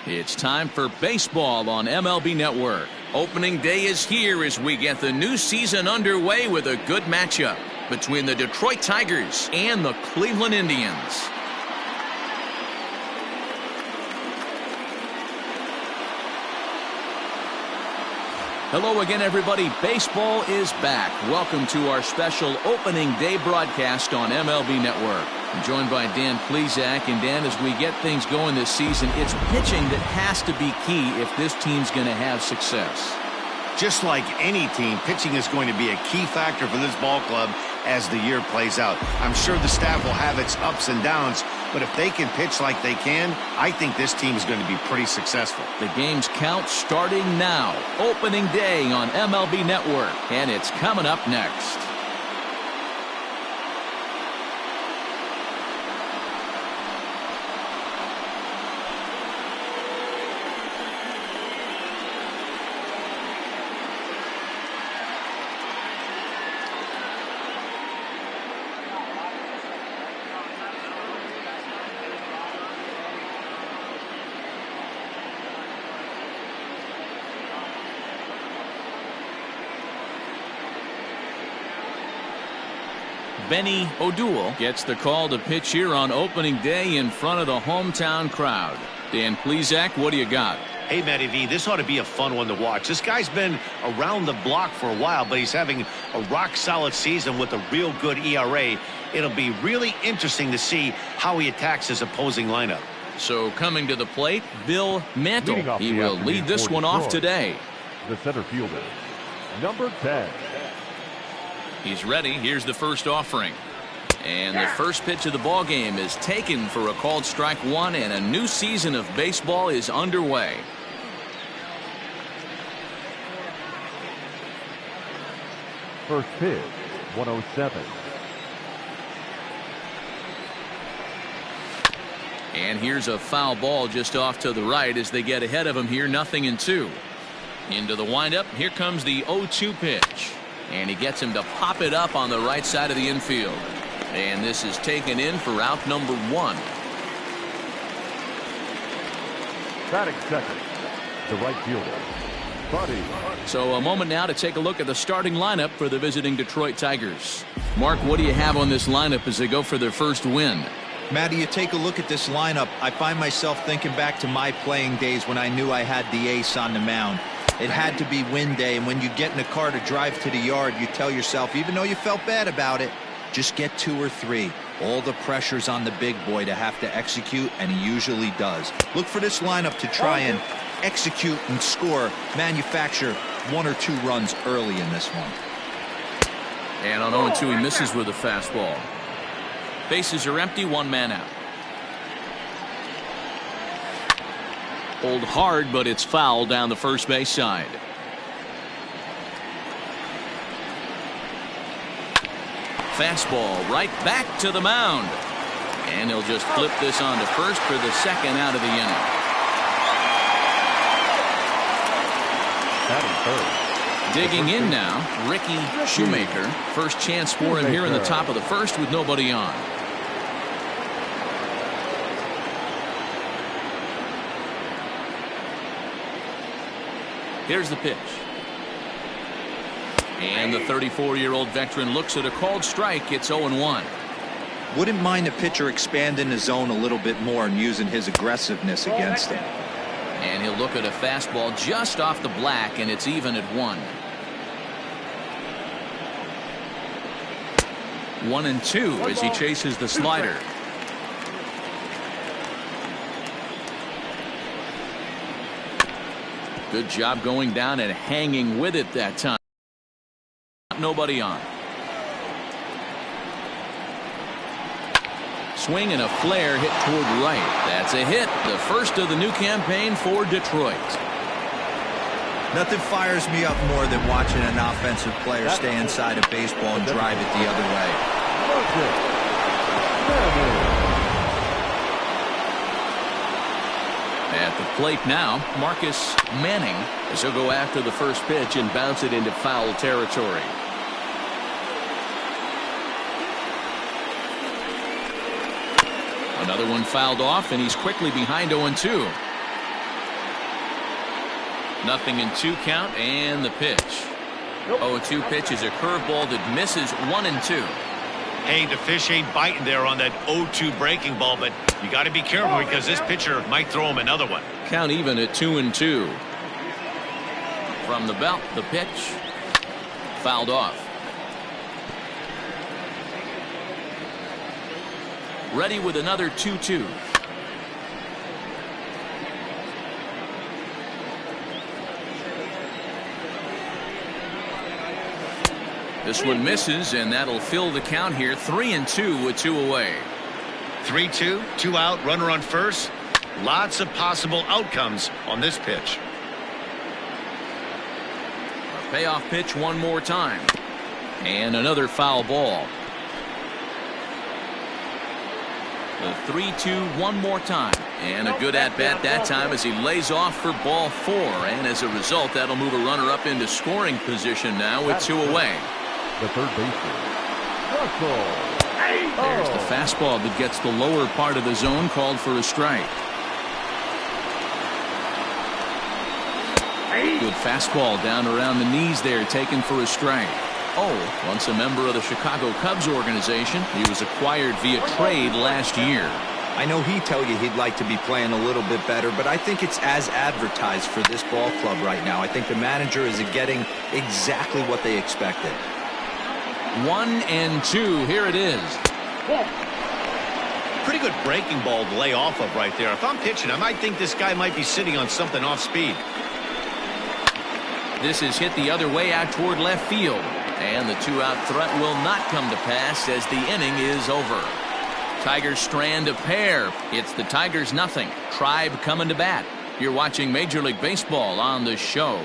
It's time for baseball on MLB Network. Opening day is here as we get the new season underway with a good matchup between the Detroit Tigers and the Cleveland Indians. Hello again, everybody. Baseball is back. Welcome to our special opening day broadcast on MLB Network. I'm joined by Dan Plesac. And Dan, as we get things going this season, it's pitching that has to be key if this team's going to have success. Just like any team, pitching is going to be a key factor for this ball club as the year plays out. I'm sure the staff will have its ups and downs, but if they can pitch like they can, I think this team is going to be pretty successful. The game's count starting now. Opening day on MLB Network, and it's coming up next. Benny O'Doul gets the call to pitch here on opening day in front of the hometown crowd. Dan Plesac, what do you got? Hey, Matty V, this ought to be a fun one to watch. This guy's been around the block for a while, but he's having a rock-solid season with a real good ERA. It'll be really interesting to see how he attacks his opposing lineup. So coming to the plate, Bill Mantle. He will lead this one off today. The center fielder, number 10. He's ready. Here's the first offering. And the first pitch of the ball game is taken for a called strike one, and a new season of baseball is underway. First pitch, 107. And here's a foul ball just off to the right as they get ahead of him here, 0-2. Into the windup. Here comes the 0-2 pitch. And he gets him to pop it up on the right side of the infield. And this is taken in for out number 1. Batting second, the right fielder, Buddy. So a moment now to take a look at the starting lineup for the visiting Detroit Tigers. Mark, what do you have on this lineup as they go for their first win? Matty, you take a look at this lineup. I find myself thinking back to my playing days when I knew I had the ace on the mound. It had to be win day, and when you get in a car to drive to the yard, you tell yourself, even though you felt bad about it, just get 2 or 3. All the pressure's on the big boy to have to execute, and he usually does. Look for this lineup to try and execute and score, manufacture 1 or 2 runs early in this one. And on 0-2, he misses with a fastball. Bases are empty, 1 man out. Hold hard, but it's foul down the first base side. Fastball right back to the mound. And he'll just flip this on to first for the second out of the inning. Digging in now, Ricky Shoemaker. First chance for him here in the top of the first with nobody on. Here's the pitch. And the 34-year-old veteran looks at a called strike. It's 0-1. Wouldn't mind the pitcher expanding the zone a little bit more and using his aggressiveness against him. And he'll look at a fastball just off the black, and it's even at 1. 1-2 as he chases the slider. Good job going down and hanging with it that time. Nobody on. Swing and a flare hit toward right. That's a hit. The first of the new campaign for Detroit. Nothing fires me up more than watching an offensive player stay inside a baseball and drive it the other way. At the plate now, Marcus Manning, as he'll go after the first pitch and bounce it into foul territory. Another one fouled off, and he's quickly behind 0-2. 0-2 count, and the pitch. 0-2 pitch is a curveball that misses 1-2. Hey, the fish ain't biting there on that 0-2 breaking ball, but you got to be careful because this pitcher might throw him another one. Count even at 2-2. From the belt, the pitch. Fouled off. Ready with another 2-2. This one misses, and that'll fill the count here. 3-2 with 2 away. 3-2, 2 out, runner on first. Lots of possible outcomes on this pitch. A payoff pitch one more time. And another foul ball. The 3-2 one more time. And a good at-bat that time as he lays off for ball 4. And as a result, that'll move a runner up into scoring position now with 2 away. The third baseman, Russell. There's the fastball that gets the lower part of the zone, called for a strike. Good fastball down around the knees there, taken for a strike. Once a member of the Chicago Cubs organization, he was acquired via trade last year. I know he'd tell you he'd like to be playing a little bit better, but I think it's as advertised for this ball club right now. I think the manager is getting exactly what they expected. 1-2. Here it is. Pretty good breaking ball to lay off of right there. If I'm pitching, I might think this guy might be sitting on something off speed. This is hit the other way out toward left field. And the 2-out threat will not come to pass as the inning is over. Tigers strand a pair. It's the Tigers 0. Tribe coming to bat. You're watching Major League Baseball on the show.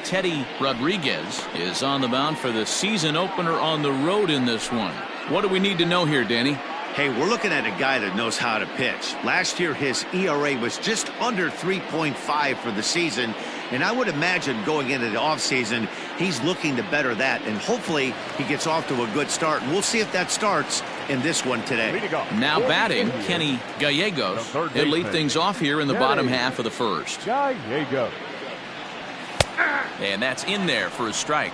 Teddy Rodriguez is on the mound for the season opener on the road in this one. What do we need to know here, Danny? Hey, we're looking at a guy that knows how to pitch. Last year, his ERA was just under 3.5 for the season. And I would imagine going into the offseason, he's looking to better that. And hopefully he gets off to a good start. And we'll see if that starts in this one today. Now batting, Kenny Gallegos. He'll lead things off here in the bottom half of the first. Gallegos. And that's in there for a strike.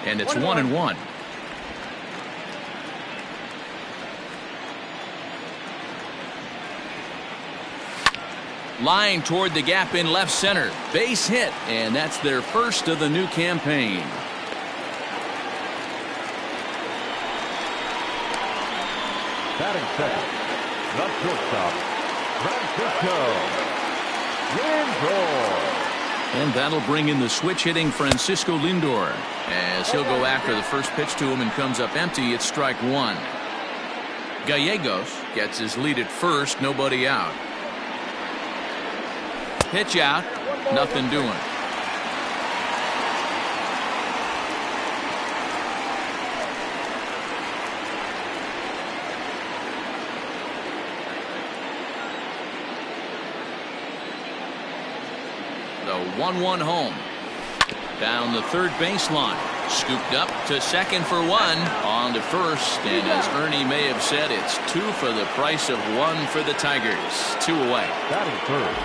And it's 1-1. Line toward the gap in left center. Base hit, and that's their first of the new campaign. Batting second, the shortstop, Francisco Lindor. And that'll bring in the switch hitting Francisco Lindor as he'll go after the first pitch to him and comes up empty. It's strike 1. Gallegos gets his lead at first, nobody out. Pitch out, nothing doing. The 1-1 home. Down the third baseline. Scooped up to second for 1. On to first. And as Ernie may have said, it's 2 for the price of 1 for the Tigers. 2 away. Batting third,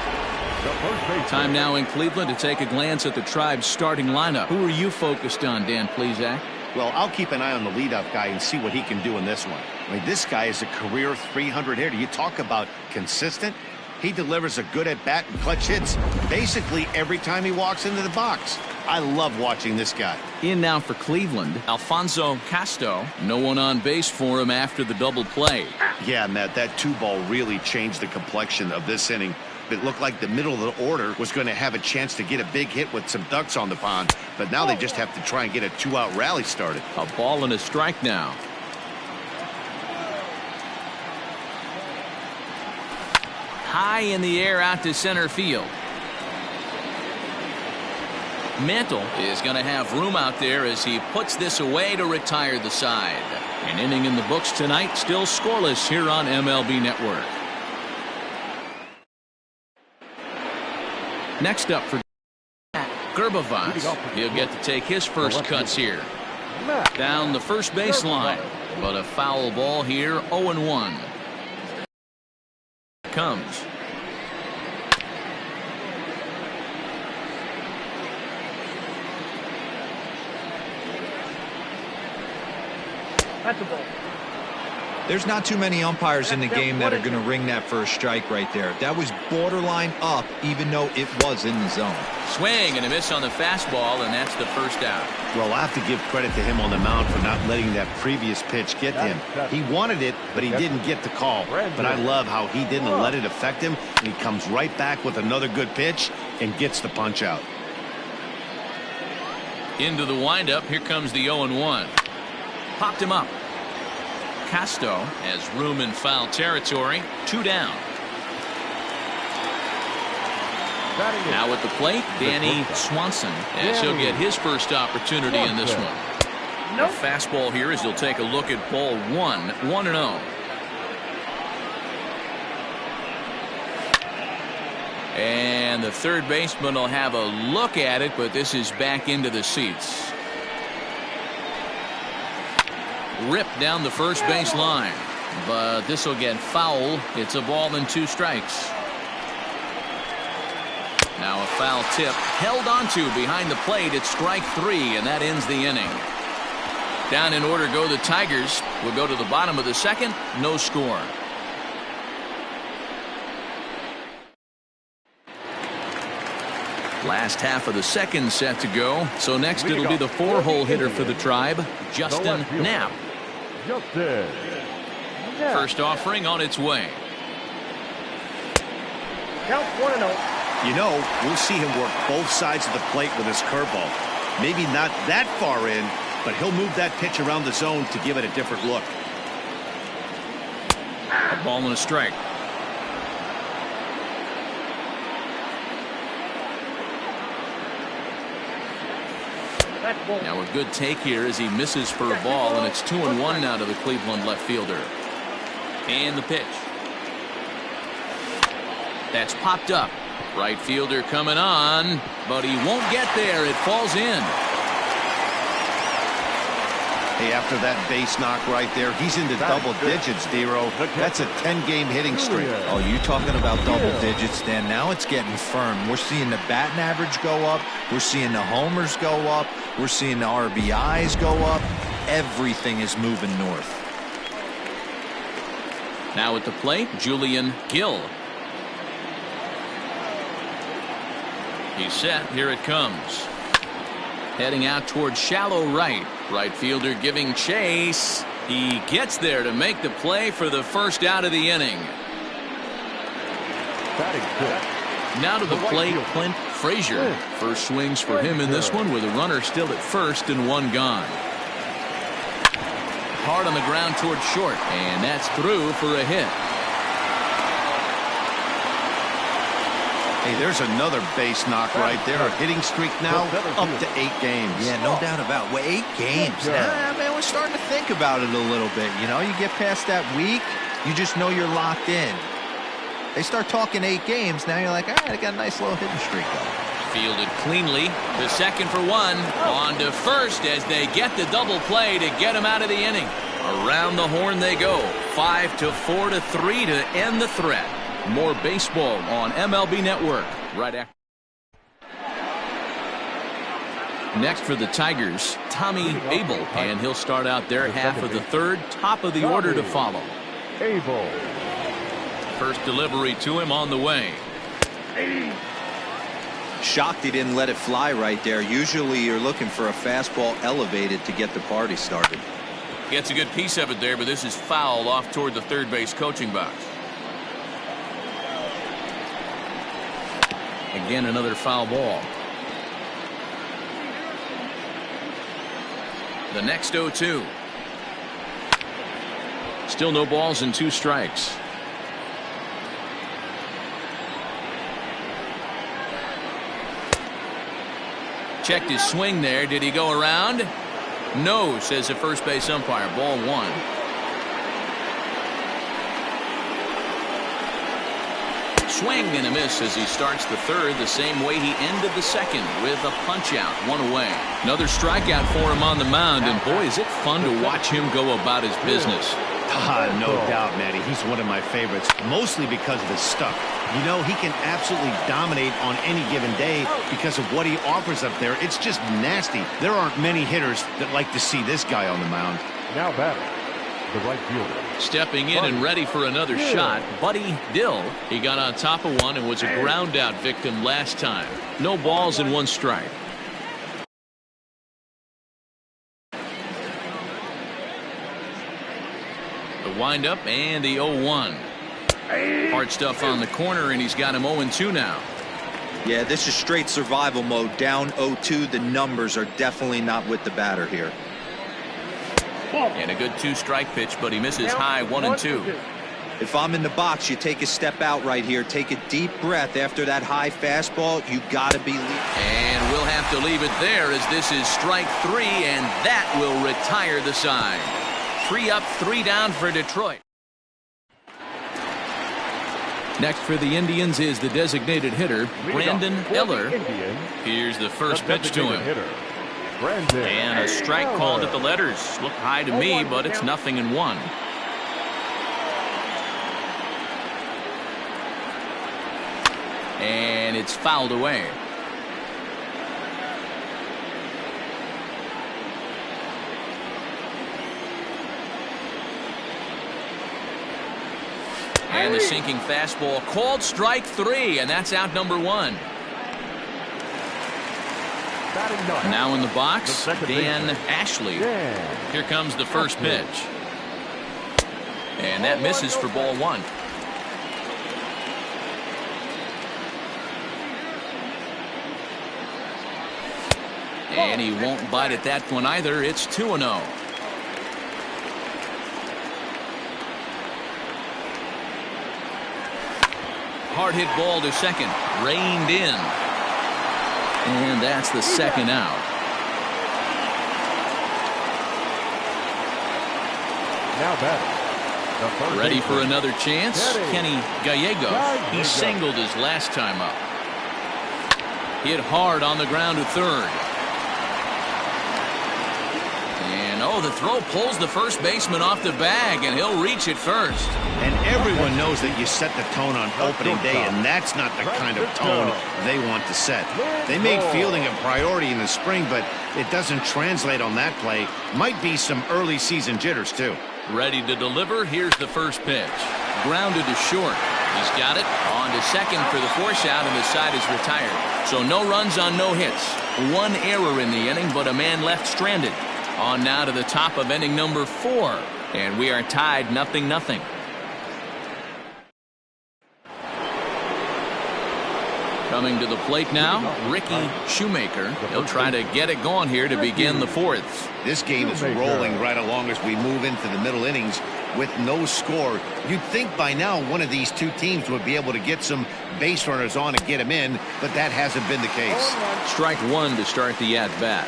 the first baseman. Time now in Cleveland to take a glance at the Tribe's starting lineup. Who are you focused on, Dan Plesac? Well, I'll keep an eye on the leadoff guy and see what he can do in this one. I mean, this guy is a career 300 hitter. You talk about consistent. He delivers a good at-bat and clutch hits basically every time he walks into the box. I love watching this guy. In now for Cleveland, Alfonso Casto. No one on base for him after the double play. Yeah, Matt, that 2-ball really changed the complexion of this inning. It looked like the middle of the order was going to have a chance to get a big hit with some ducks on the pond. But now they just have to try and get a 2-out rally started. A ball and a strike now. High in the air out to center field. Mantle is going to have room out there as he puts this away to retire the side. An inning in the books tonight, still scoreless here on MLB Network. Next up for Gerbovats. He'll get to take his first cuts here. Down the first baseline. But a foul ball here, 0-1. Comes. That's a ball. There's not too many umpires in the game that are going to ring that first strike right there. That was borderline up, even though it was in the zone. Swing and a miss on the fastball, and that's the first out. Well, I have to give credit to him on the mound for not letting that previous pitch get to him. He wanted it, but he didn't get the call. But I love how he didn't let it affect him, and he comes right back with another good pitch and gets the punch out. Into the windup. Here comes the 0-1. Popped him up. Casto has room in foul territory. 2 down. Now at the plate, Danny Swanson, as he'll get his first opportunity in this one. A fastball here as he'll take a look at ball 1, 1-0. And the third baseman will have a look at it, but this is back into the seats. Ripped down the first base line, but this will get foul. It's a ball and 2 strikes. Now a foul tip held onto behind the plate. It's strike 3, and that ends the inning. Down in order go the Tigers. We'll go to the bottom of the second. No score. Last half of the second set to go. So next it'll be the 4-hole hitter for the Tribe, Justin Knapp. First offering on its way. Count 1-0. You know, we'll see him work both sides of the plate with his curveball. Maybe not that far in, but he'll move that pitch around the zone to give it a different look. A ball and a strike. Now a good take here as he misses for a ball, and it's 2-1 now to the Cleveland left fielder. And the pitch. That's popped up. Right fielder coming on, but he won't get there. It falls in. Hey, after that base knock right there, he's into double digits, Dero. That's a 10-game hitting streak. Oh, you talking about double digits, Dan? Now it's getting firm. We're seeing the batting average go up. We're seeing the homers go up. We're seeing the RBIs go up. Everything is moving north. Now at the plate, Julian Gill. He's set. Here it comes. Heading out towards shallow right. Right fielder giving chase. He gets there to make the play for the first out of the inning. Now to the plate, Clint Frazier. First swings for him in this one with a runner still at first and 1 gone. Hard on the ground towards short, and that's through for a hit. Hey, there's another base knock right there. A hitting streak now up to 8 games. Yeah, no doubt about it. 8 games. Man, we're starting to think about it a little bit. You know, you get past that week, you just know you're locked in. They start talking 8 games, now you're like, all right, I got a nice little hitting streak going. Fielded cleanly. The second for 1. On to first as they get the double play to get him out of the inning. Around the horn they go. 5-4 to 3 to end the threat. More baseball on MLB Network right after. Next for the Tigers, Tommy Abel, and he'll start out their half of the third. Top of the order to follow. Abel. First delivery to him on the way. Shocked he didn't let it fly right there. Usually you're looking for a fastball elevated to get the party started. Gets a good piece of it there, but this is foul off toward the third base coaching box. Again, another foul ball. The next 0-2. Still no balls and 2 strikes. Checked his swing there. Did he go around? No, says the first base umpire. Ball 1. Swing and a miss as he starts the third the same way he ended the second with a punch out, one away. Another strikeout for him on the mound, and boy, is it fun to watch him go about his business. No doubt, Matty. He's one of my favorites, mostly because of his stuff. You know, he can absolutely dominate on any given day because of what he offers up there. It's just nasty. There aren't many hitters that like to see this guy on the mound. Now batting, the right fielder. Stepping in and ready for another shot, Buddy Dill. He got on top of one and was a ground out victim last time. No balls and one strike. The windup and the 0-1. Hard stuff on the corner, and he's got him 0-2 now. Yeah, this is straight survival mode. Down 0-2. The numbers are definitely not with the batter here. And a good 2-strike pitch, but he misses high 1-2. If I'm in the box, you take a step out right here. Take a deep breath after that high fastball. You got to be leaving. And we'll have to leave it there as this is strike 3, and that will retire the side. 3 up, 3 down for Detroit. Next for the Indians is the designated hitter, Brandon Eller. Here's the first pitch to him. And a strike called at the letters. Look high to me, but it's 0-1. And it's fouled away. And the sinking fastball called strike 3, and that's out number 1. Now in the box, Dan Ashley. Here comes the first pitch. And that misses for ball 1. And he won't bite at that one either. It's 2-0. Hard hit ball to second. Reined in. And that's the second out. Now batting. Ready for another chance? Kenny Gallegos. He singled his last time up. Hit hard on the ground to third. And oh, the throw pulls the first baseman off the bag, and he'll reach it first. And everyone knows that you set the tone on opening day, and that's not the kind of tone they want to set. They make fielding a priority in the spring, but it doesn't translate on that play. Might be some early season jitters, too. Ready to deliver. Here's the first pitch. Grounded to short. He's got it. On to second for the force out, and the side is retired. So no runs on no hits. 1 error in the inning, but a man left stranded. On now to the top of inning number 4. And we are tied 0-0. Coming to the plate now, Ricky Shoemaker. He'll try to get it going here to begin the 4th. This game is rolling right along as we move into the middle innings with no score. You'd think by now one of these two teams would be able to get some base runners on and get them in, but that hasn't been the case. Strike 1 to start the at-bat.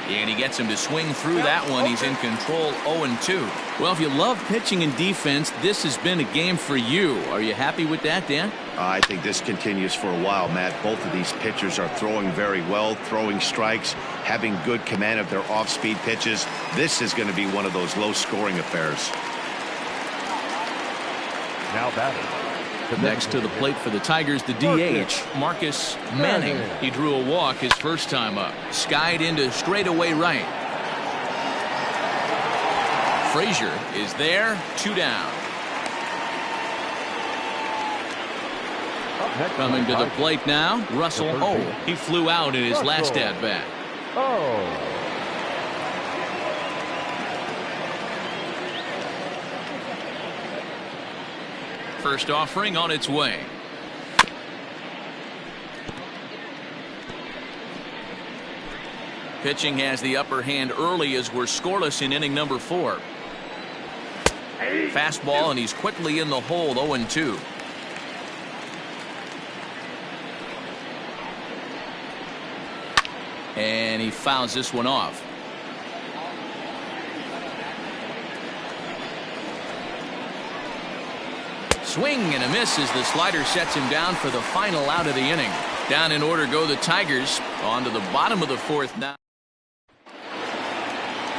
And he gets him to swing through that one. He's in control 0-2. Well, if you love pitching and defense, this has been a game for you. Are you happy with that, Dan? I think this continues for a while, Matt. Both of these pitchers are throwing very well, throwing strikes, having good command of their off-speed pitches. This is going to be one of those low-scoring affairs. Now batting. Next to the plate for the Tigers, the DH, Marcus Manning. He drew a walk his first time up. Skied into straightaway right. Frazier is there, 2 down. Coming to the plate now, Russell O. He flew out in his last at-bat. First offering on its way. Pitching has the upper hand early as we're scoreless in inning number 4. Fastball, and he's quickly in the hole, 0-2. And he fouls this one off. swing and a miss as the slider sets him down for the final out of the inning. Down in order go the Tigers. On to the bottom of the fourth now.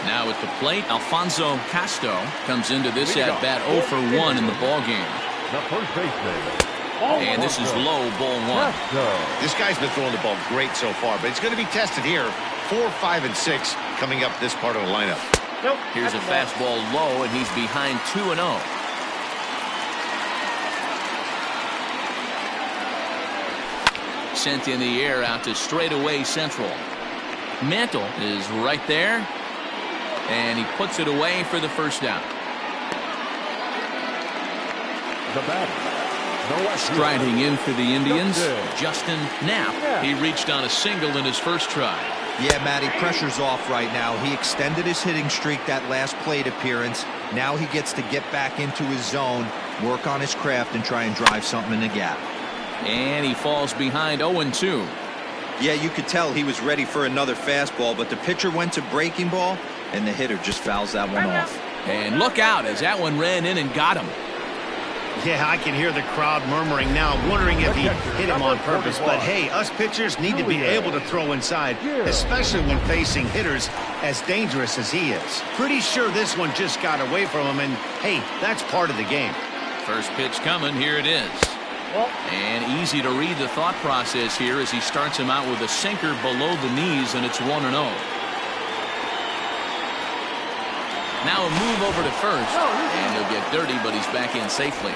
Now at the plate, Alfonso Casto comes into this at-bat 0 for 1 in the ballgame. The first baseman. And this is low, ball 1. This guy's been throwing the ball great so far, but it's going to be tested here. 4, 5, and 6 coming up this part of the lineup. Nope. Here's a fastball low, and he's behind 2-0. Sent in the air out to straightaway central. Mantle is right there, and he puts it away for the first down. The batter. Striding in for the Indians, Justin Knapp. He reached on a single in his first try. Yeah, Matty, pressure's off right now. He extended his hitting streak that last plate appearance. Now he gets to get back into his zone, work on his craft, and try and drive something in the gap. And he falls behind 0-2. Yeah, you could tell he was ready for another fastball, but the pitcher went to breaking ball, and the hitter just fouls that one off. And look out as that one ran in and got him. Yeah, I can hear the crowd murmuring now, wondering if he hit him on purpose. But hey, us pitchers need to be able to throw inside, especially when facing hitters as dangerous as he is. Pretty sure this one just got away from him, and hey, that's part of the game. First pitch coming, here it is. And easy to read the thought process here as he starts him out with a sinker below the knees, and it's 1-0. Now a move over to first, and he'll get dirty, but he's back in safely.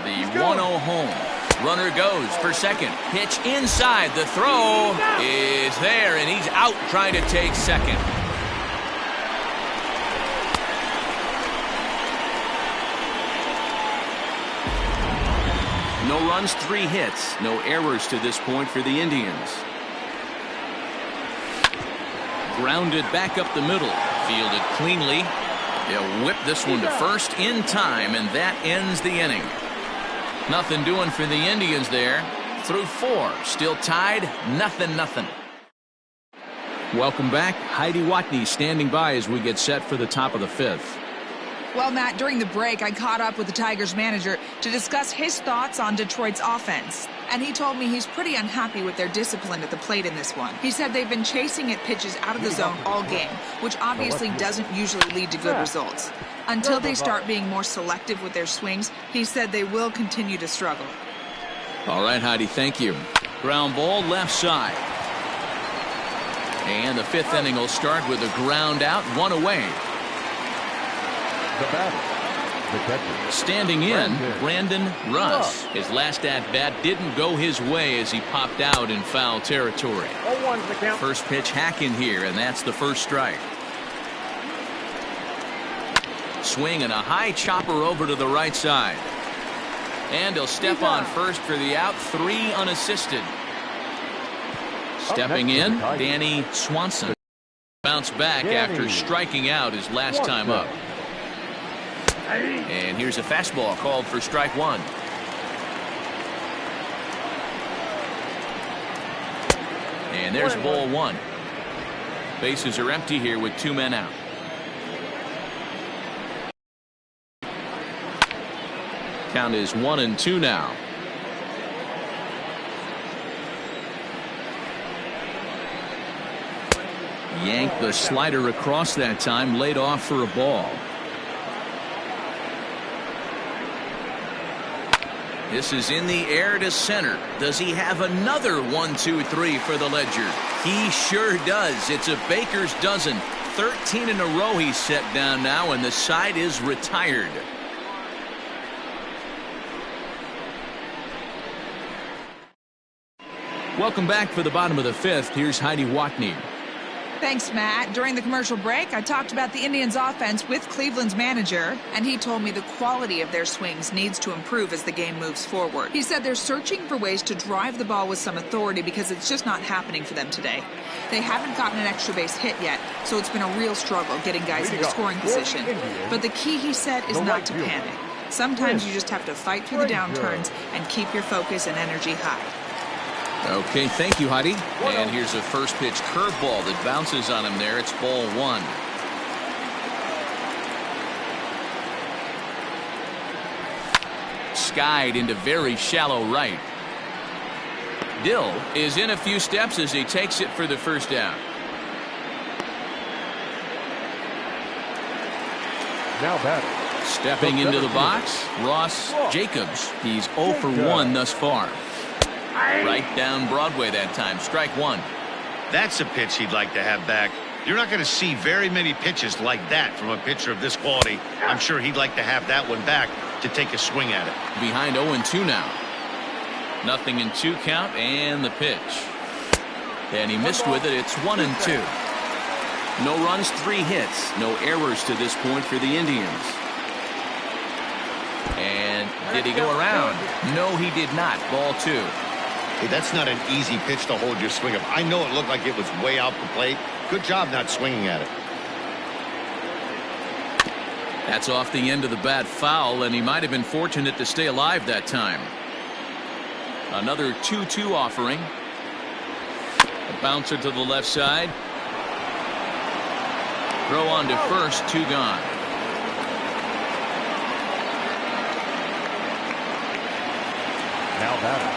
The 1-0 home. Runner goes for second. Pitch inside. The throw is there, and he's out trying to take second. No runs, 3 hits. No errors to this point for the Indians. Grounded back up the middle. Fielded cleanly. They'll whip this one to first in time, and that ends the inning. Nothing doing for the Indians there. Through 4. Still tied. 0-0. Welcome back. Heidi Watney standing by as we get set for the top of the 5th. Well, Matt, during the break, I caught up with the Tigers manager to discuss his thoughts on Detroit's offense. And he told me he's pretty unhappy with their discipline at the plate in this one. He said they've been chasing at pitches out of the zone all game, which obviously doesn't usually lead to good results. Until they start being more selective with their swings, he said they will continue to struggle. All right, Heidi, thank you. Ground ball left side. And the 5th inning will start with a ground out, 1 away. The batter, the catcher. Standing in, Brandon Russ. His last at-bat didn't go his way as he popped out in foul territory. 0-1's the count. First pitch hacking here, and that's the first strike. Swing and a high chopper over to the right side. And he'll step on first for the out, 3 unassisted. Stepping in, Danny Swanson. Bounce back after striking out his last time up. And here's a fastball called for strike 1. And there's ball 1. Bases are empty here with 2 men out. Count is 1-2 now. Yanked the slider across that time, laid off for a ball. This is in the air to center. Does he have another 1-2-3 for the Ledger? He sure does. It's a baker's dozen. 13 in a row he's set down now, and the side is retired. Welcome back for the bottom of the 5th. Here's Heidi Watney. Thanks, Matt. During the commercial break, I talked about the Indians' offense with Cleveland's manager, and he told me the quality of their swings needs to improve as the game moves forward. He said they're searching for ways to drive the ball with some authority because it's just not happening for them today. They haven't gotten an extra base hit yet, so it's been a real struggle getting guys into scoring position. But the key, he said, is not to panic. Sometimes you just have to fight through the downturns and keep your focus and energy high. Okay, thank you, Heidi. And here's a first pitch curveball that bounces on him there. It's ball 1. Skied into very shallow right. Dill is in a few steps as he takes it for the first down. Now batting. Stepping into the box, Ross Jacobs. He's 0 for 1 thus far. Right down Broadway that time. Strike 1. That's a pitch he'd like to have back. You're not going to see very many pitches like that from a pitcher of this quality. I'm sure he'd like to have that one back to take a swing at it. Behind 0-2 now. Nothing in 2 count, and the pitch. And he missed with it. It's 1-2. No runs, 3 hits. No errors to this point for the Indians. And did he go around? No, he did not. Ball 2. Hey, that's not an easy pitch to hold your swing of. I know it looked like it was way out the plate. Good job not swinging at it. That's off the end of the bat foul, and he might have been fortunate to stay alive that time. Another 2-2 offering. A bouncer to the left side. Throw on to first, 2 gone. Now batting.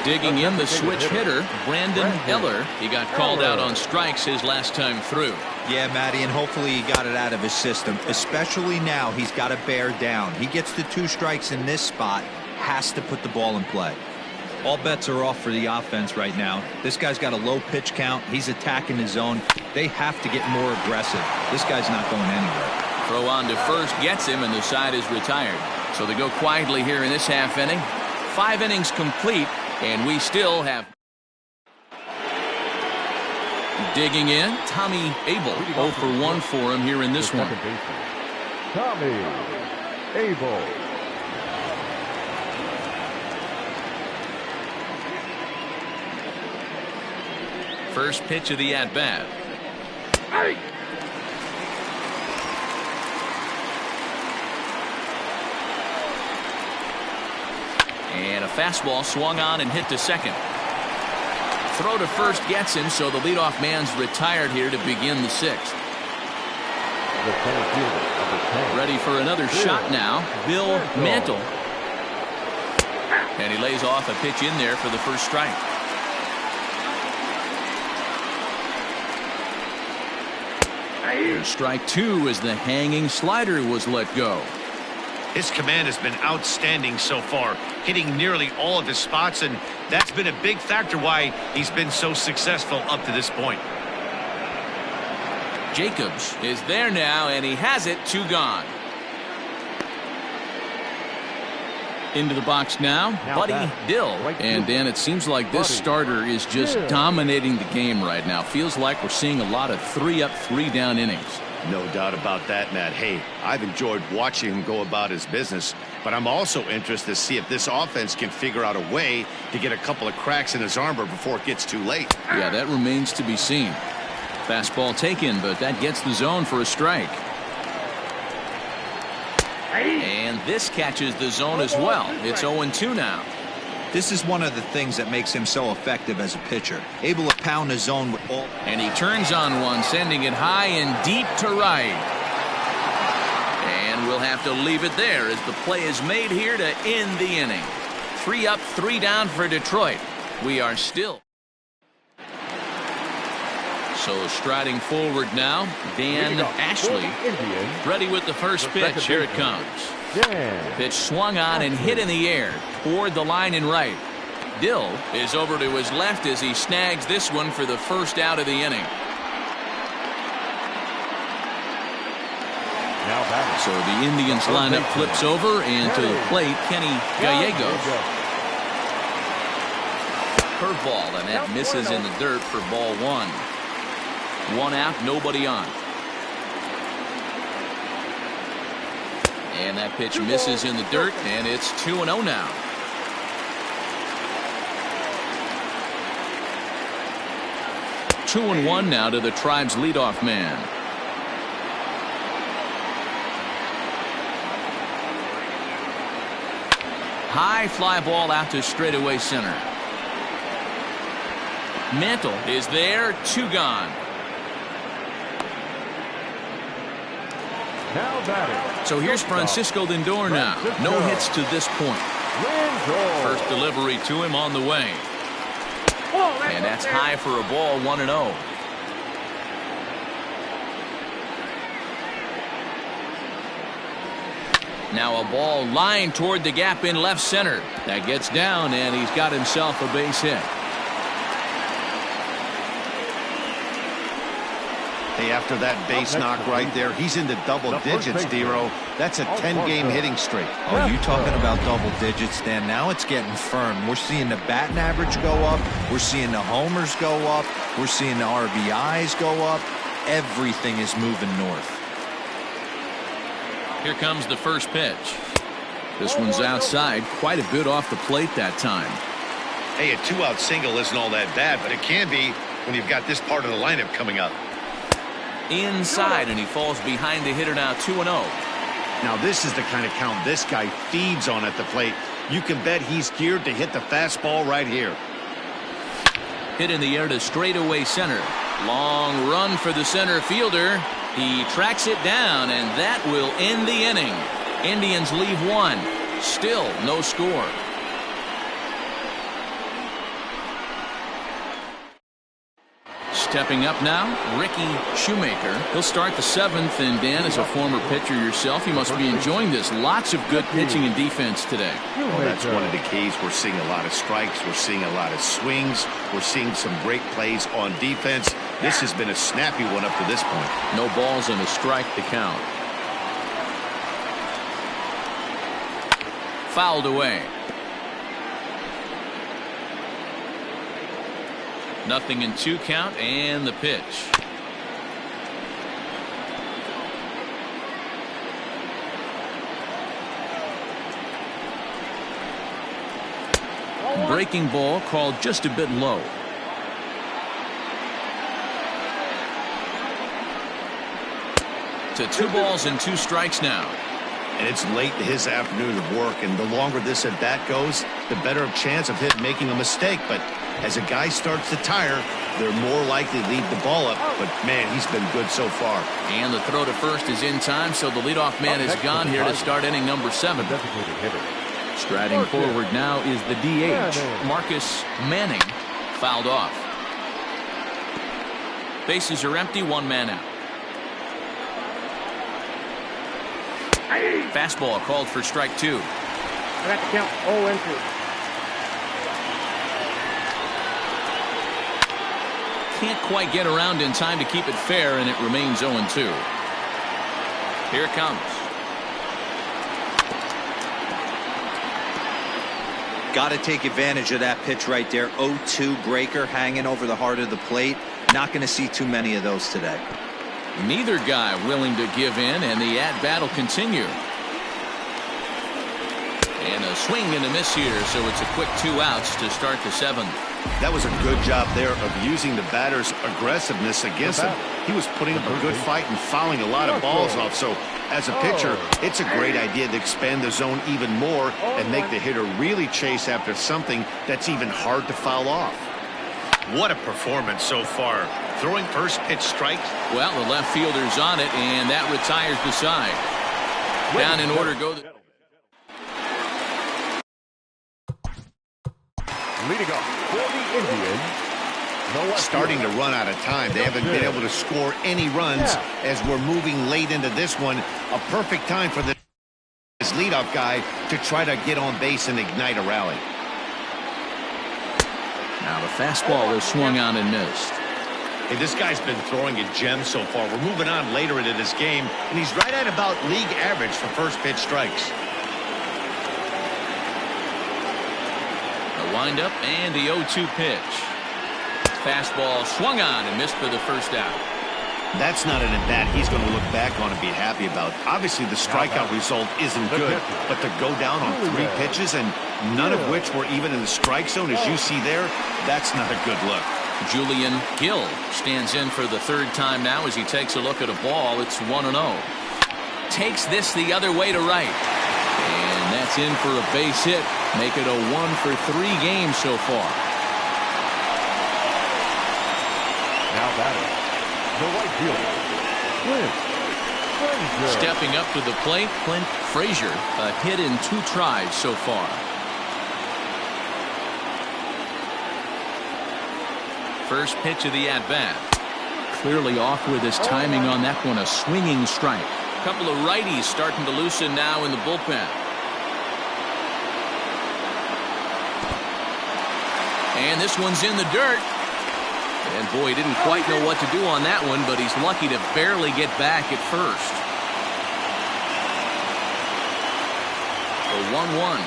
Digging in the switch hitter, Brandon Eller. He got called out on strikes his last time through. Yeah, Matty, and hopefully he got it out of his system. Especially now, he's got to bear down. He gets the 2 strikes in this spot, has to put the ball in play. All bets are off for the offense right now. This guy's got a low pitch count. He's attacking his zone. They have to get more aggressive. This guy's not going anywhere. Throw on to first gets him, and the side is retired. So they go quietly here in this half inning. 5 innings complete, and we still have. Digging in, Tommy Abel. 0 for 1 for him here in this one. Tommy Abel. First pitch of the at-bat. And a fastball swung on and hit to second. Throw to first gets him, so the leadoff man's retired here to begin the 6th. Ready for another shot now, Bill Mantle. And he lays off a pitch in there for the first strike. And strike 2 as the hanging slider was let go. His command has been outstanding so far, hitting nearly all of his spots, and that's been a big factor why he's been so successful up to this point. Jacobs is there now, and he has it. 2 gone. Into the box now, Buddy Dill. And Dan, it seems like this starter is just dominating the game right now. Feels like we're seeing a lot of 3-up, 3-down innings. No doubt about that, Matt. Hey, I've enjoyed watching him go about his business, but I'm also interested to see if this offense can figure out a way to get a couple of cracks in his armor before it gets too late. Yeah, that remains to be seen. Fastball taken, but that gets the zone for a strike. And this catches the zone as well. It's 0-2 now. This is one of the things that makes him so effective as a pitcher. Able to pound the zone with all. And he turns on one, sending it high and deep to right. And we'll have to leave it there as the play is made here to end the inning. 3 up, 3 down for Detroit. We are still. So striding forward now, Dan Ashley. Ready with the first pitch. Here it comes. Pitch swung on and hit in the air toward the line and right. Dill is over to his left as he snags this one for the first out of the inning. So the Indians lineup flips over, and to the plate, Kenny Gallegos. Curveball, and that misses in the dirt for ball 1. 1 out, nobody on. And that pitch misses in the dirt, and it's 2-0 now. Two and 1 now to the Tribe's leadoff man. High fly ball out to straightaway center. Mantle is there, 2 gone. Now batting. So here's Francisco Lindor now. No hits to this point. Lindor. First delivery to him on the way. And that's high for a ball, 1-0. Now a ball lined toward the gap in left center. That gets down, and he's got himself a base hit. Hey, after that base knock right there, he's into double digits, Dero. That's a 10-game hitting streak. Oh, you talking about double digits, Dan? Now it's getting firm. We're seeing the batting average go up. We're seeing the homers go up. We're seeing the RBIs go up. Everything is moving north. Here comes the first pitch. This one's outside, quite a bit off the plate that time. Hey, a 2-out single isn't all that bad, but it can be when you've got this part of the lineup coming up. Inside, and he falls behind the hitter now, 2-0. Now, this is the kind of count this guy feeds on at the plate. You can bet he's geared to hit the fastball right here. Hit in the air to straightaway center. Long run for the center fielder. He tracks it down, and that will end the inning. Indians leave 1. Still no score. Stepping up now, Ricky Shoemaker. He'll start the 7th, and Dan, as a former pitcher yourself, you must be enjoying this. Lots of good pitching and defense today. Well, that's one of the keys. We're seeing a lot of strikes. We're seeing a lot of swings. We're seeing some great plays on defense. This has been a snappy one up to this point. No balls and a strike to count. Fouled away. Nothing in 2 count, and the pitch. Breaking ball called just a bit low. To 2 balls and 2 strikes now. And it's late in his afternoon of work, and the longer this at bat goes, the better a chance of him making a mistake. But as a guy starts to tire, they're more likely to leave the ball up. But, man, he's been good so far. And the throw to first is in time, so the leadoff man is gone here to start inning number 7. Striding forward now is the DH, Marcus Manning, fouled off. Bases are empty, 1 man out. Fastball called for strike 2. I got to count 0-2. Can't quite get around in time to keep it fair, and it remains 0-2. Here it comes. Got to take advantage of that pitch right there. 0-2 breaker hanging over the heart of the plate. Not going to see too many of those today. Neither guy willing to give in, and the at-bat will continue. And a swing and a miss here, so it's a quick 2 outs to start the 7th. That was a good job there of using the batter's aggressiveness against him. He was putting up a good fight and fouling a lot of balls off. So as a pitcher, it's a great idea to expand the zone even more and make the hitter really chase after something that's even hard to foul off. What a performance so far. Throwing first pitch strikes. Well, the left fielder's on it, and that retires the side. Down in order go the... Leading off for the Indians. Starting to run out of time. They haven't been able to score any runs as we're moving late into this one. A perfect time for this leadoff guy to try to get on base and ignite a rally. Now the fastball is swung on and missed. Hey, this guy's been throwing a gem so far. We're moving on later into this game, and he's right at about league average for first pitch strikes. The windup and the 0-2 pitch. Fastball swung on and missed for the first out. That's not an at-bat he's going to look back on and be happy about. Obviously, the strikeout result isn't good, but to go down on 3 pitches and none of which were even in the strike zone, as you see there, that's not a good look. Julian Gill stands in for the 3rd time now as he takes a look at a ball. It's 1-0. Takes this the other way to right. And that's in for a base hit. Make it a 1 for 3 games so far. Now batting, the right fielder, Clint Frazier. Stepping up to the plate, Clint Frazier. A hit in 2 tries so far. First pitch of the at-bat. Clearly off with his timing on that one. A swinging strike. A couple of righties starting to loosen now in the bullpen. And this one's in the dirt. And boy, he didn't quite know what to do on that one, but he's lucky to barely get back at first. The 1-1.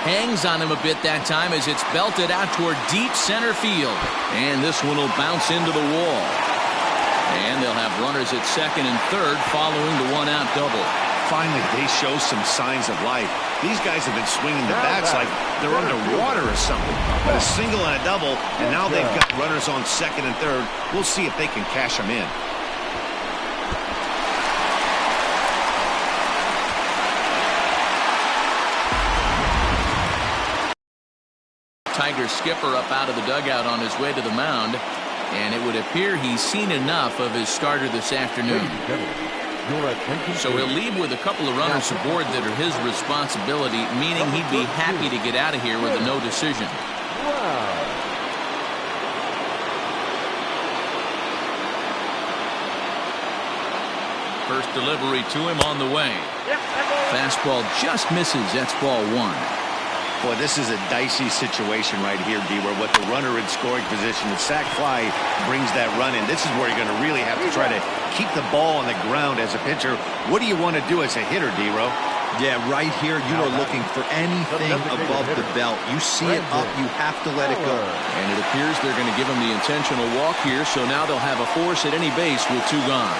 Hangs on him a bit that time as it's belted out toward deep center field. And this one will bounce into the wall. And they'll have runners at second and third following the 1-out double. Finally, they show some signs of life. These guys have been swinging the bats like they're underwater or something. But a single and a double, and now they've got runners on second and third. We'll see if they can cash them in. Tiger skipper up out of the dugout on his way to the mound, and it would appear he's seen enough of his starter this afternoon. So he'll leave with a couple of runners aboard that are his responsibility, meaning he'd be happy to get out of here with a no decision. First delivery to him on the way. Fastball just misses. That's ball 1. Boy, this is a dicey situation right here, D, where with the runner in scoring position, the sac fly brings that run in. This is where you're going to really have to try to keep the ball on the ground as a pitcher. What do you want to do as a hitter, D-Ro? Yeah, right here, you are looking for anything above the belt. You see it up, you have to let it go. And it appears they're going to give him the intentional walk here, so now they'll have a force at any base with 2 gone.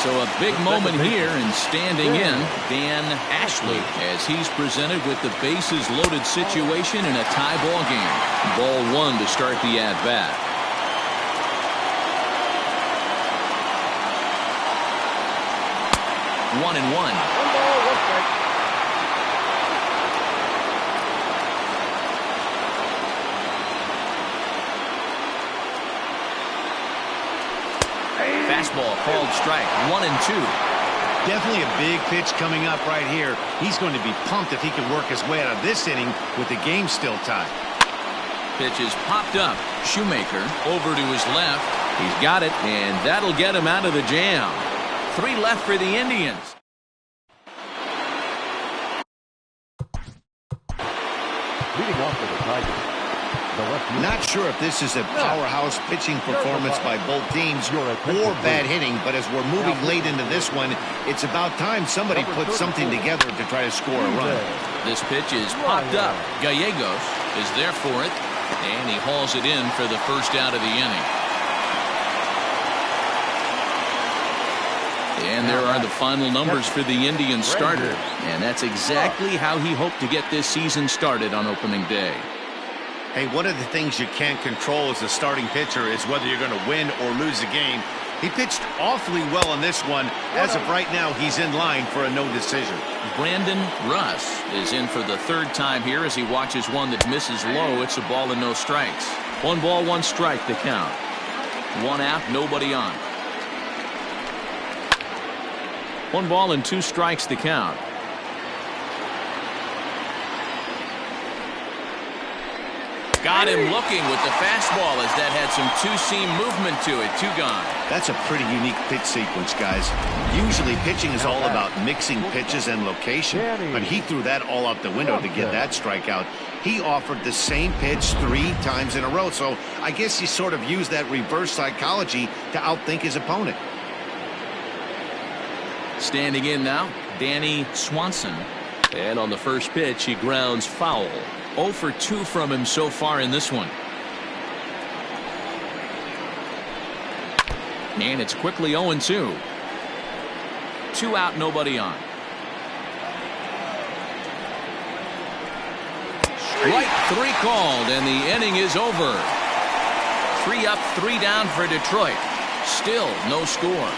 So a big moment here, and standing in, Dan Ashley, as he's presented with the bases loaded situation in a tie ball game. Ball 1 to start the at-bat. One and one. 1 ball, 1 strike. Fastball called strike. 1 and 2. Definitely a big pitch coming up right here. He's going to be pumped if he can work his way out of this inning with the game still tied. Pitch is popped up. Shoemaker over to his left. He's got it, and that'll get him out of the jam. 3 left for the Indians. Leading off for the Tigers, the left fielder. Not sure if this is a powerhouse pitching performance by both teams or bad hitting, but as we're moving late into this one, it's about time somebody puts something together to try to score a run. This pitch is popped up. Gallegos is there for it, and he hauls it in for the first out of the inning. And there are the final numbers for the Indians starter. And that's exactly how he hoped to get this season started on opening day. Hey, one of the things you can't control as a starting pitcher is whether you're going to win or lose a game. He pitched awfully well in this one. As of right now, he's in line for a no decision. Brandon Russ is in for the 3rd time here as he watches one that misses low. It's a ball and no strikes. 1 ball, 1 strike the count. 1 out, nobody on. 1 ball and 2 strikes the count. Got him looking with the fastball as that had some 2-seam movement to it. 2 gone. That's a pretty unique pitch sequence, guys. Usually pitching is all about mixing pitches and location, but he threw that all out the window to get that strikeout. He offered the same pitch 3 times in a row, so I guess he sort of used that reverse psychology to outthink his opponent. Standing in now, Danny Swanson. And on the first pitch, he grounds foul. 0 for 2 from him so far in this one. And it's quickly 0-2. 2 out, nobody on. Strike 3 called, and the inning is over. 3 up, 3 down for Detroit. Still no score.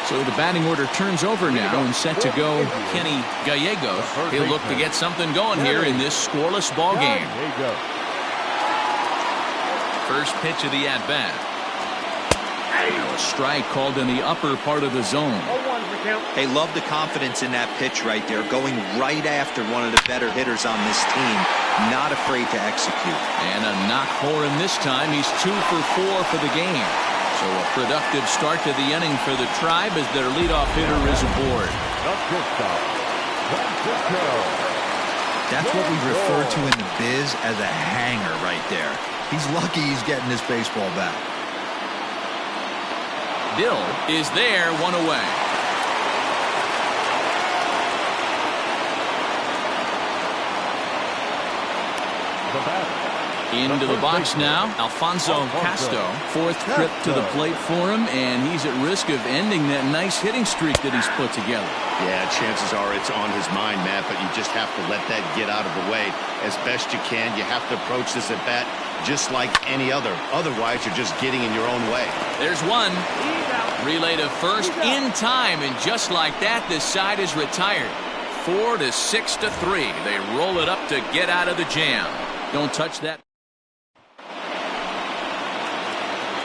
So the batting order turns over now, and set to go Kenny Gallegos. He'll look to get something going here in this scoreless ball game. First pitch of the at-bat. A strike called in the upper part of the zone. Hey, love the confidence in that pitch right there, going right after one of the better hitters on this team, not afraid to execute. And a knock for him this time. He's 2 for 4 for the game. So a productive start to the inning for the Tribe as their leadoff hitter is aboard. That's what we refer to in the biz as a hanger right there. He's lucky he's getting this baseball back. Dill is there, 1 away. The batter. Into the box now, Alfonso Casto. 4th trip to the plate for him, and he's at risk of ending that nice hitting streak that he's put together. Yeah, chances are it's on his mind, Matt, but you just have to let that get out of the way as best you can. You have to approach this at bat just like any other. Otherwise, you're just getting in your own way. There's one. Relay to first in time, and just like that, this side is retired. 4 to 6 to 3. They roll it up to get out of the jam. Don't touch that.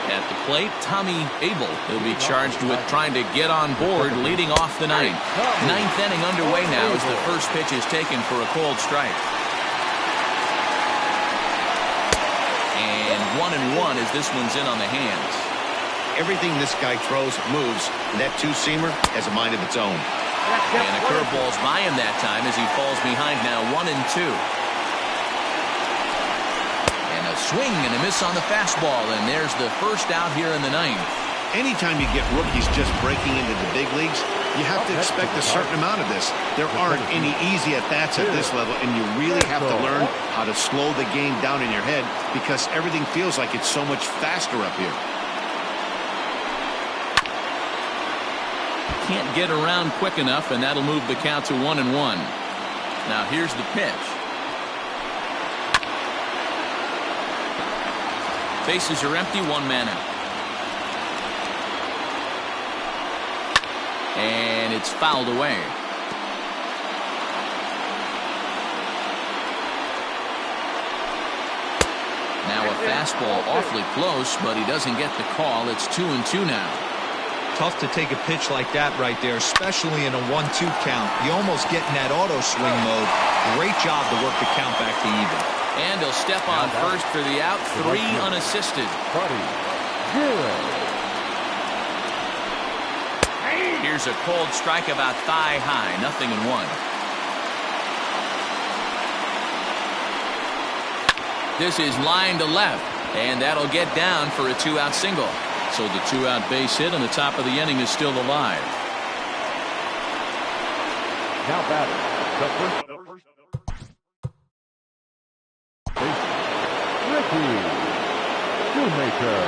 At the plate, Tommy Abel. He'll be charged with trying to get on board, leading off the ninth. 9th inning underway now as the first pitch is taken for a cold strike. And 1-1 as this one's in on the hands. Everything this guy throws moves, and that two-seamer has a mind of its own. And a curveball's by him that time as he falls behind now 1-2. And a swing and a miss on the fastball, and there's the first out here in the 9th. Anytime you get rookies just breaking into the big leagues, you have to expect a certain amount of this. There aren't any easy at-bats at this level, and you really have to learn how to slow the game down in your head because everything feels like it's so much faster up here. Can't get around quick enough, and that'll move the count to 1-1. Now here's the pitch. Bases are empty, 1 man out. And it's fouled away. Now a fastball awfully close, but he doesn't get the call. It's 2-2 now. Tough to take a pitch like that right there, especially in a 1-2 count. You almost get in that auto swing mode. Great job to work the count back to even. And he'll step on first for the out, 3 unassisted. Here's a cold strike about thigh high, 0-1. This is line to left, and that'll get down for a 2-out single. So the 2-out base hit on the top of the inning is still alive. Now batting, the first Ricky Shoemaker.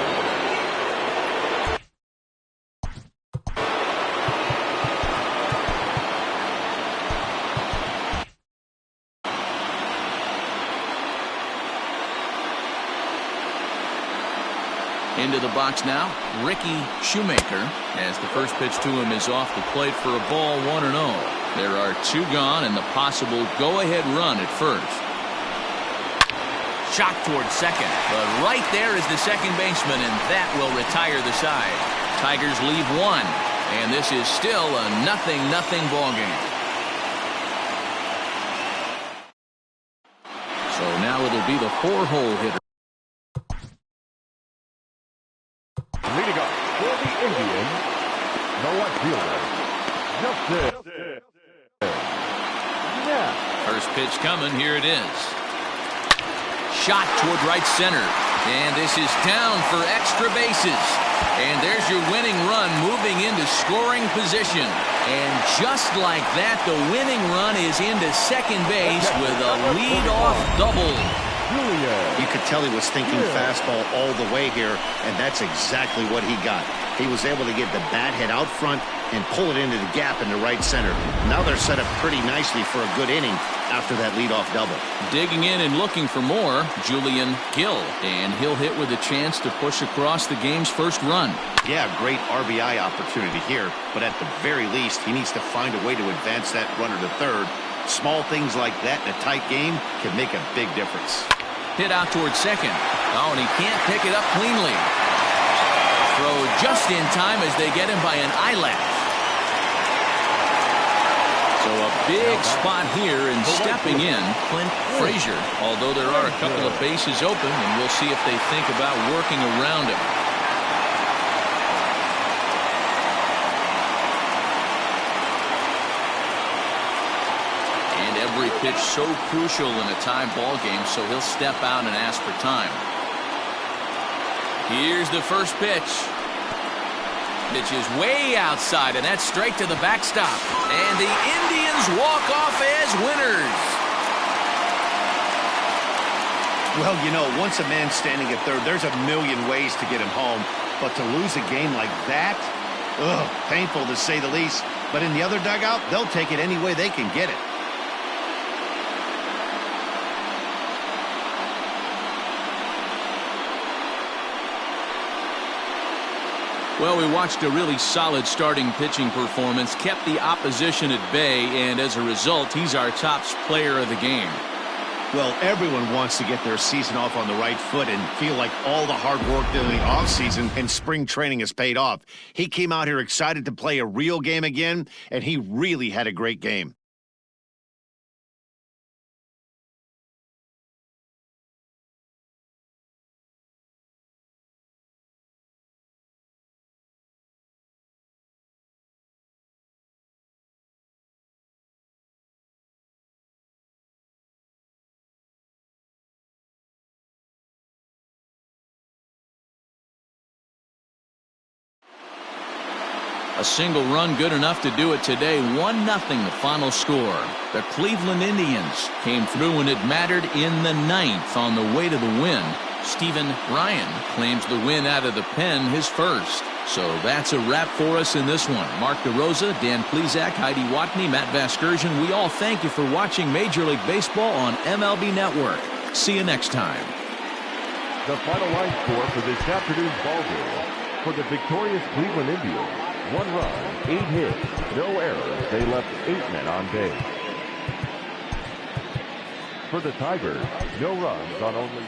Into the box now, Ricky Shoemaker, as the first pitch to him is off the plate for a ball, 1-0. There are 2 gone and the possible go-ahead run at first. Shot towards second, but right there is the second baseman, and that will retire the side. Tigers leave 1, and this is still a 0-0 ball game. So now it'll be the 4-hole hitter. Leading up for the Indians, the left fielder, Justin. First pitch coming, here it is. Shot toward right center, and this is down for extra bases. And there's your winning run moving into scoring position. And just like that, the winning run is into second base with a lead-off double. Julian. You could tell he was thinking fastball all the way here, and that's exactly what he got. He was able to get the bat head out front and pull it into the gap in the right center. Now they're set up pretty nicely for a good inning after that leadoff double. Digging in and looking for more, Julian Gill, and he'll hit with a chance to push across the game's first run. Yeah, great RBI opportunity here, but at the very least, he needs to find a way to advance that runner to third. Small things like that in a tight game can make a big difference. Hit out towards second. Oh, and he can't pick it up cleanly. Throw just in time as they get him by an eyelash. So a big spot here, and stepping in, Clint Frazier. Although there are a couple of bases open, and we'll see if they think about working around him. And every pitch so crucial in a tie ball game, so he'll step out and ask for time. Here's the first pitch. Pitch is way outside, and that's straight to the backstop. And the Indians walk off as winners. Well, you know, once a man's standing at third, there's a million ways to get him home. But to lose a game like that, painful to say the least. But in the other dugout, they'll take it any way they can get it. Well, we watched a really solid starting pitching performance, kept the opposition at bay, and as a result, he's our top player of the game. Well, everyone wants to get their season off on the right foot and feel like all the hard work during the offseason and spring training has paid off. He came out here excited to play a real game again, and he really had a great game. A single run good enough to do it today. 1-0 the final score. The Cleveland Indians came through when it mattered in the ninth on the way to the win. Stephen Ryan claims the win out of the pen, his first. So that's a wrap for us in this one. Mark DeRosa, Dan Plesac, Heidi Watney, Matt Vasgersian. We all thank you for watching Major League Baseball on MLB Network. See you next time. The final line score for this afternoon's ball game. For the victorious Cleveland Indians, 1 run, 8 hits, no errors. They left 8 men on base. For the Tigers, no runs on only